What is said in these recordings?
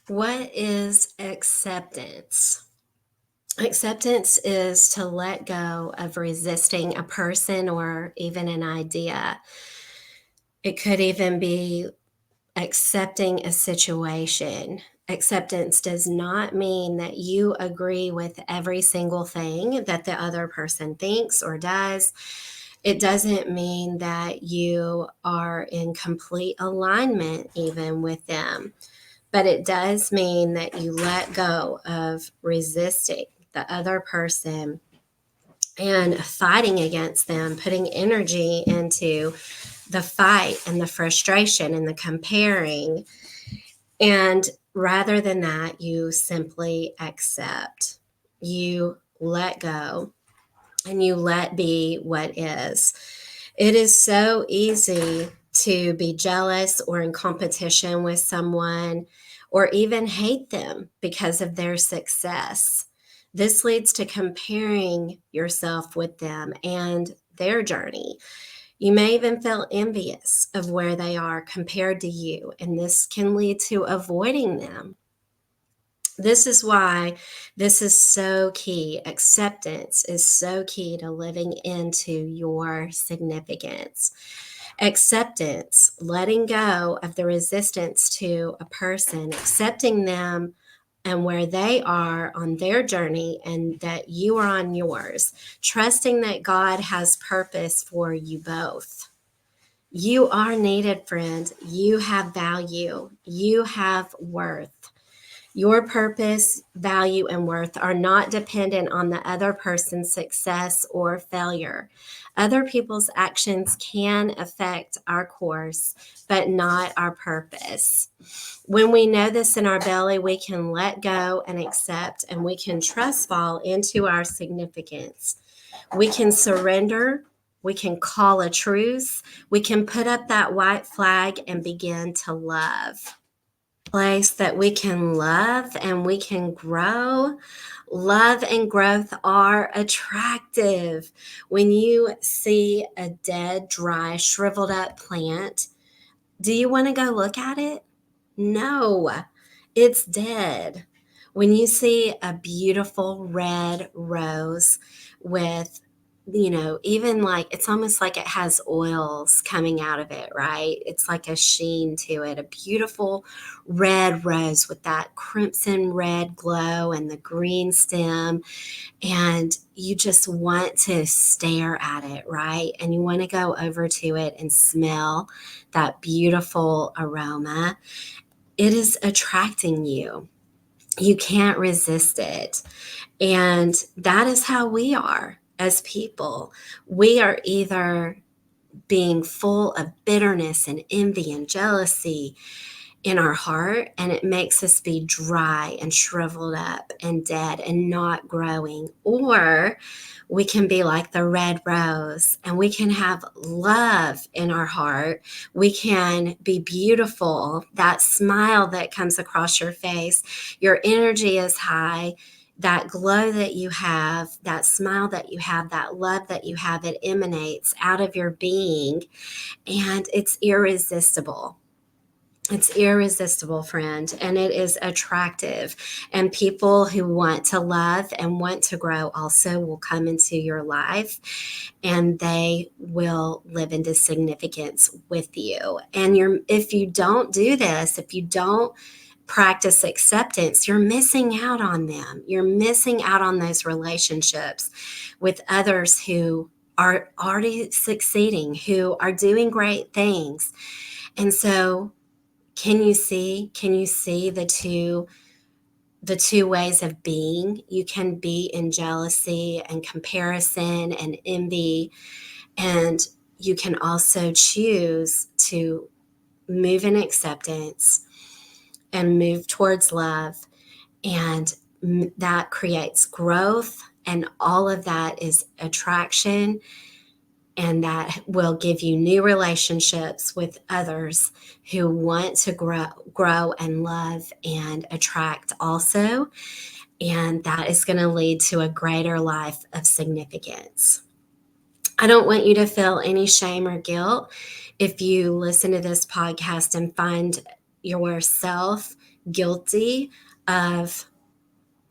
What is acceptance? Acceptance is to let go of resisting a person or even an idea. It could even be accepting a situation. Acceptance does not mean that you agree with every single thing that the other person thinks or does. It doesn't mean that you are in complete alignment even with them, but it does mean that you let go of resisting the other person and fighting against them, putting energy into the fight and the frustration and the comparing. And rather than that, you simply accept. You let go and you let be what is. It is so easy to be jealous or in competition with someone or even hate them because of their success. This leads to comparing yourself with them and their journey. You may even feel envious of where they are compared to you, and this can lead to avoiding them. This is why this is so key. Acceptance is so key to living into your significance. Acceptance, letting go of the resistance to a person, accepting them and where they are on their journey and that you are on yours, trusting that God has purpose for you both. You are needed, friend. You have value. You have worth. Your purpose, value, and worth are not dependent on the other person's success or failure. Other people's actions can affect our course, but not our purpose. When we know this in our belly, we can let go and accept, and we can trust fall into our significance. We can surrender. We can call a truce. We can put up that white flag and begin to love. Place that we can love and we can grow. Love and growth are attractive. When you see a dead, dry, shriveled up plant, do you want to go look at it? No, it's dead. When you see a beautiful red rose with, even like it's almost like it has oils coming out of it, right? It's like a sheen to it, a beautiful red rose with that crimson red glow and the green stem. And you just want to stare at it, right? And you want to go over to it and smell that beautiful aroma. It is attracting you. You can't resist it. And that is how we are as people. We are either being full of bitterness and envy and jealousy in our heart, and it makes us be dry and shriveled up and dead and not growing. Or we can be like the red rose and we can have love in our heart. We can be beautiful. That smile that comes across your face, your energy is high. That glow that you have, that smile that you have, that love that you have, it emanates out of your being and it's irresistible. It's irresistible, friend, and it is attractive. And people who want to love and want to grow also will come into your life and they will live into significance with you. And if you don't do this, if you don't practice acceptance, you're missing out on them. You're missing out on those relationships with others who are already succeeding, who are doing great things. And so can you see the two ways of being? You can be in jealousy and comparison and envy, and you can also choose to move in acceptance and move towards love, and that creates growth, and all of that is attraction, and that will give you new relationships with others who want to grow and love and attract also. And that is going to lead to a greater life of significance. I don't want you to feel any shame or guilt if you listen to this podcast and find yourself guilty of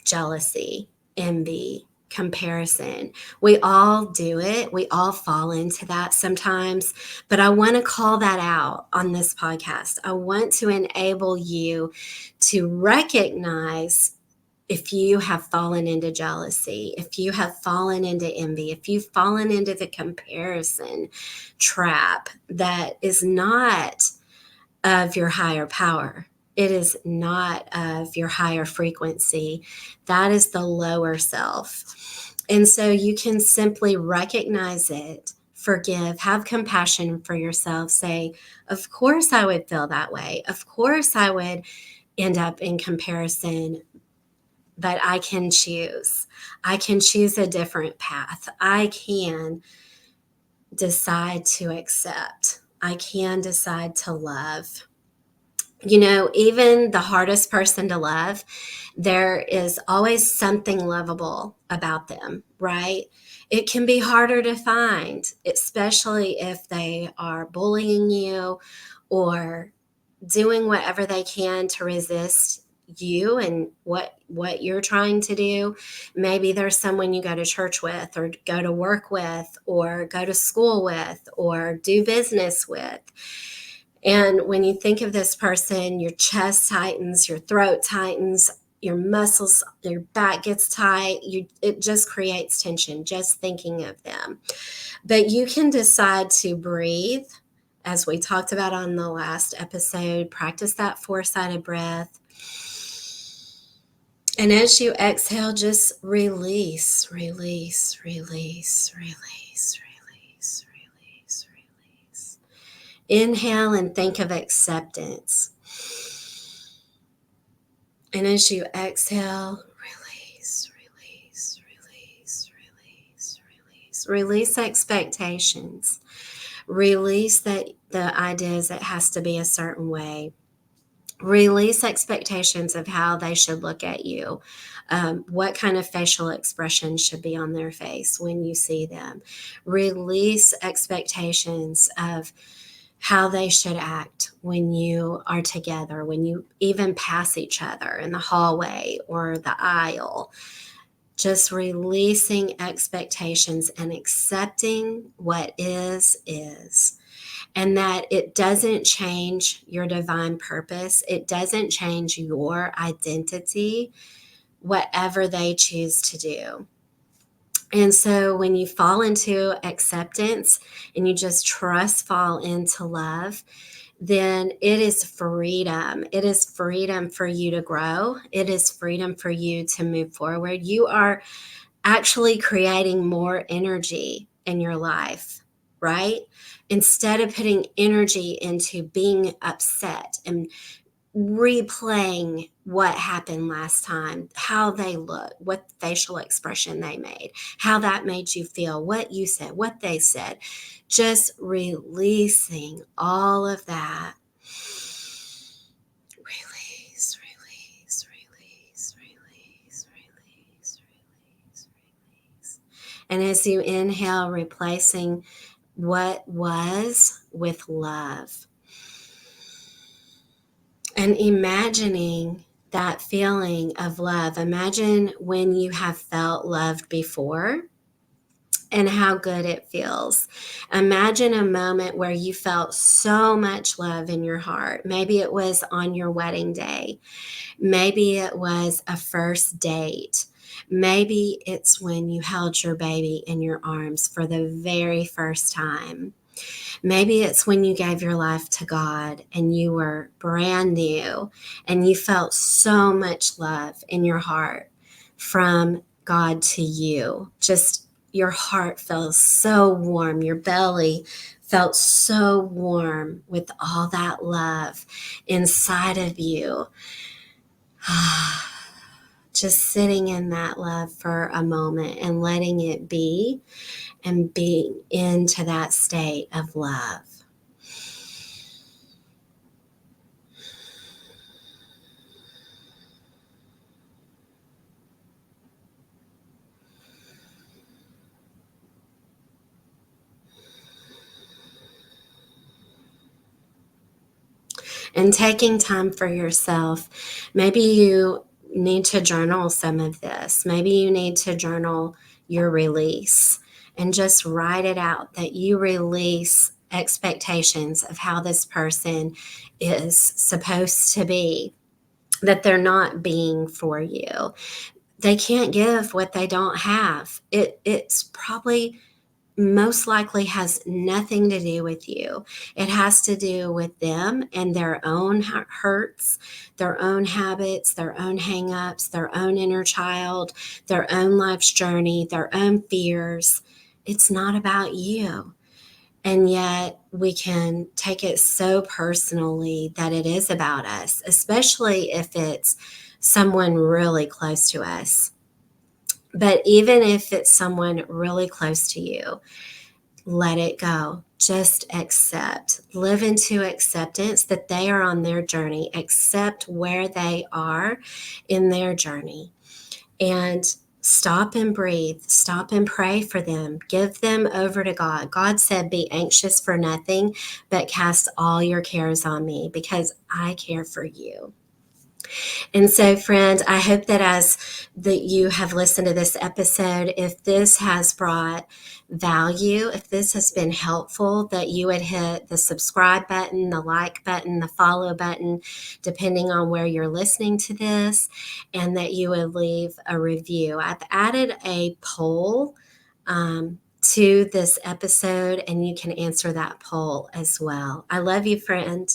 jealousy, envy, comparison. We all do it. We all fall into that sometimes. But I want to call that out on this podcast. I want to enable you to recognize if you have fallen into jealousy, if you have fallen into envy, if you've fallen into the comparison trap that is not of your higher power. It is not of your higher frequency. That is the lower self. And so you can simply recognize it, forgive, have compassion for yourself. Say, of course I would feel that way. Of course I would end up in comparison, but I can choose. I can choose a different path. I can decide to accept. I can decide to love. You know, even the hardest person to love, there is always something lovable about them, right? It can be harder to find, especially if they are bullying you or doing whatever they can to resist you and what you're trying to do. Maybe there's someone you go to church with or go to work with or go to school with or do business with. And when you think of this person, your chest tightens, your throat tightens, your muscles, your back gets tight. It just creates tension just thinking of them. But you can decide to breathe, as we talked about on the last episode. Practice that 4-sided breath. And as you exhale, just release, release, release, release, release, release, release. Inhale and think of acceptance. And as you exhale, release, release, release, release, release. Release expectations. Release that the ideas it has to be a certain way. Release expectations of how they should look at you. What kind of facial expression should be on their face when you see them. Release expectations of how they should act when you are together, when you even pass each other in the hallway or the aisle. Just releasing expectations and accepting what is. And that it doesn't change your divine purpose. It doesn't change your identity, whatever they choose to do. And so when you fall into acceptance and you just fall into love, then it is freedom. It is freedom for you to grow. It is freedom for you to move forward. You are actually creating more energy in your life, right? Instead of putting energy into being upset and replaying what happened last time, how they looked, what facial expression they made, how that made you feel, what you said, what they said, just releasing all of that. Release, release, release, release, release, release, release. And as you inhale, replacing what was with love. And imagining that feeling of love. Imagine when you have felt loved before and how good it feels. Imagine a moment where you felt so much love in your heart. Maybe it was on your wedding day. Maybe it was a first date. Maybe it's when you held your baby in your arms for the very first time. Maybe it's when you gave your life to God and you were brand new and you felt so much love in your heart from God to you. Just your heart felt so warm. Your belly felt so warm with all that love inside of you. Just sitting in that love for a moment and letting it be and being into that state of love. and taking time for yourself. Maybe you need to journal some of this. Maybe you need to journal your release and just write it out that you release expectations of how this person is supposed to be, that they're not being for you. They can't give what they don't have. It's probably most likely has nothing to do with you. It has to do with them and their own hurts, their own habits, their own hangups, their own inner child, their own life's journey, their own fears. It's not about you. And yet we can take it so personally that it is about us, especially if it's someone really close to us. But even if it's someone really close to you, let it go. Just accept. Live into acceptance that they are on their journey. Accept where they are in their journey. And stop and breathe. Stop and pray for them. Give them over to God. God said, be anxious for nothing, but cast all your cares on me because I care for you. And so, friend, I hope that as that you have listened to this episode, if this has brought value, if this has been helpful, that you would hit the subscribe button, the like button, the follow button, depending on where you're listening to this, and that you would leave a review. I've added a poll to this episode, and you can answer that poll as well. I love you, friend.